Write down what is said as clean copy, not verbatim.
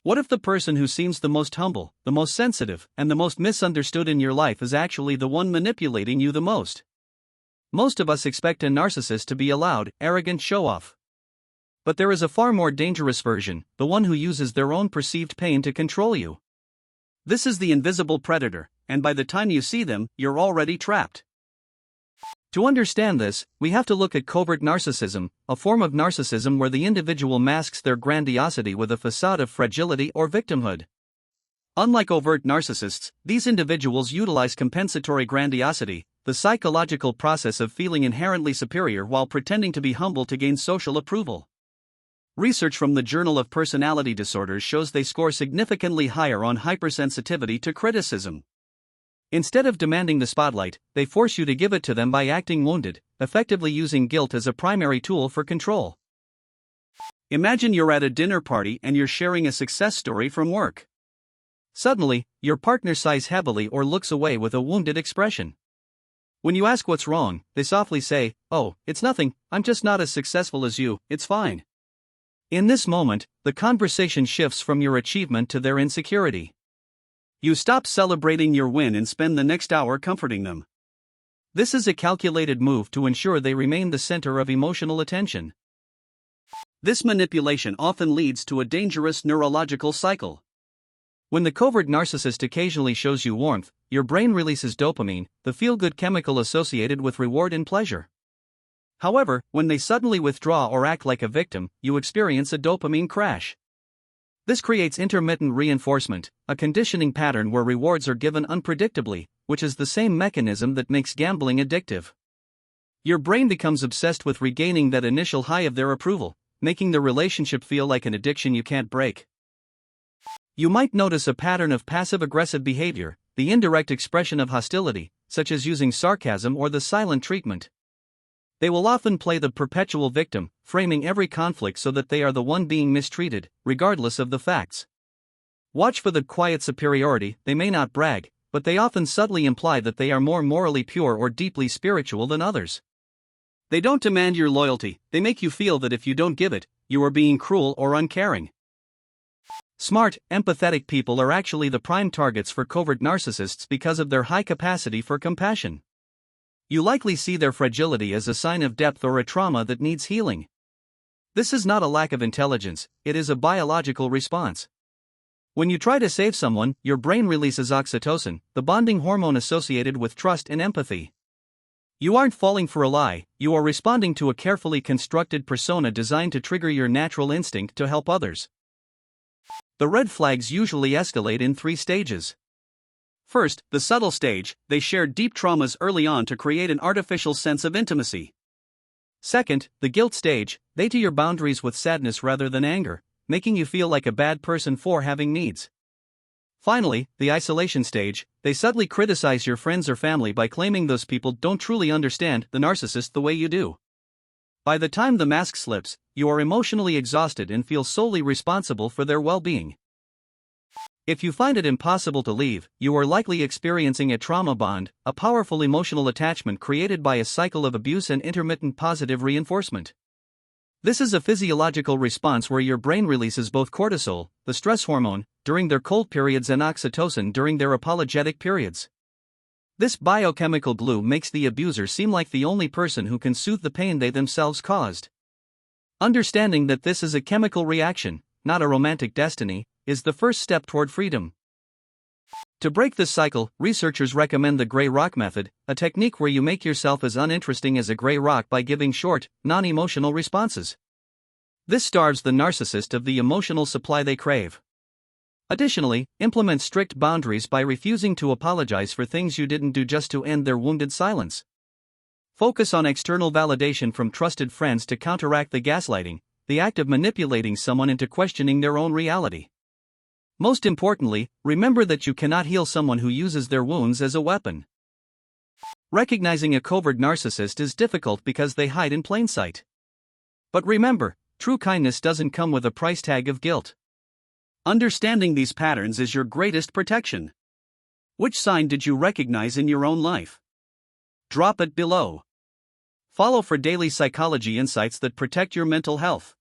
What if the person who seems the most humble, the most sensitive, and the most misunderstood in your life is actually the one manipulating you the most? Most of us expect a narcissist to be a loud, arrogant show-off. But there is a far more dangerous version, the one who uses their own perceived pain to control you. This is the invisible predator, and by the time you see them, you're already trapped. To understand this, we have to look at covert narcissism, a form of narcissism where the individual masks their grandiosity with a facade of fragility or victimhood. Unlike overt narcissists, these individuals utilize compensatory grandiosity, the psychological process of feeling inherently superior while pretending to be humble to gain social approval. Research from the Journal of Personality Disorders shows they score significantly higher on hypersensitivity to criticism. Instead of demanding the spotlight, they force you to give it to them by acting wounded, effectively using guilt as a primary tool for control. Imagine you're at a dinner party and you're sharing a success story from work. Suddenly, your partner sighs heavily or looks away with a wounded expression. When you ask what's wrong, they softly say, "Oh, it's nothing, I'm just not as successful as you, it's fine." In this moment, the conversation shifts from your achievement to their insecurity. You stop celebrating your win and spend the next hour comforting them. This is a calculated move to ensure they remain the center of emotional attention. This manipulation often leads to a dangerous neurological cycle. When the covert narcissist occasionally shows you warmth, your brain releases dopamine, the feel-good chemical associated with reward and pleasure. However, when they suddenly withdraw or act like a victim, you experience a dopamine crash. This creates intermittent reinforcement, a conditioning pattern where rewards are given unpredictably, which is the same mechanism that makes gambling addictive. Your brain becomes obsessed with regaining that initial high of their approval, making the relationship feel like an addiction you can't break. You might notice a pattern of passive-aggressive behavior, the indirect expression of hostility, such as using sarcasm or the silent treatment. They will often play the perpetual victim, framing every conflict so that they are the one being mistreated, regardless of the facts. Watch for the quiet superiority. They may not brag, but they often subtly imply that they are more morally pure or deeply spiritual than others. They don't demand your loyalty, they make you feel that if you don't give it, you are being cruel or uncaring. Smart, empathetic people are actually the prime targets for covert narcissists because of their high capacity for compassion. You likely see their fragility as a sign of depth or a trauma that needs healing. This is not a lack of intelligence, it is a biological response. When you try to save someone, your brain releases oxytocin, the bonding hormone associated with trust and empathy. You aren't falling for a lie, you are responding to a carefully constructed persona designed to trigger your natural instinct to help others. The red flags usually escalate in 3 stages. First, the subtle stage, they share deep traumas early on to create an artificial sense of intimacy. Second, the guilt stage, they to your boundaries with sadness rather than anger, making you feel like a bad person for having needs. Finally, the isolation stage, they subtly criticize your friends or family by claiming those people don't truly understand the narcissist the way you do. By the time the mask slips, you are emotionally exhausted and feel solely responsible for their well-being. If you find it impossible to leave, you are likely experiencing a trauma bond, a powerful emotional attachment created by a cycle of abuse and intermittent positive reinforcement. This is a physiological response where your brain releases both cortisol, the stress hormone, during their cold periods and oxytocin during their apologetic periods. This biochemical glue makes the abuser seem like the only person who can soothe the pain they themselves caused. Understanding that this is a chemical reaction, not a romantic destiny, is the first step toward freedom. To break this cycle, researchers recommend the gray rock method, a technique where you make yourself as uninteresting as a gray rock by giving short, non-emotional responses. This starves the narcissist of the emotional supply they crave. Additionally, implement strict boundaries by refusing to apologize for things you didn't do just to end their wounded silence. Focus on external validation from trusted friends to counteract the gaslighting, the act of manipulating someone into questioning their own reality. Most importantly, remember that you cannot heal someone who uses their wounds as a weapon. Recognizing a covert narcissist is difficult because they hide in plain sight. But remember, true kindness doesn't come with a price tag of guilt. Understanding these patterns is your greatest protection. Which sign did you recognize in your own life? Drop it below. Follow for daily psychology insights that protect your mental health.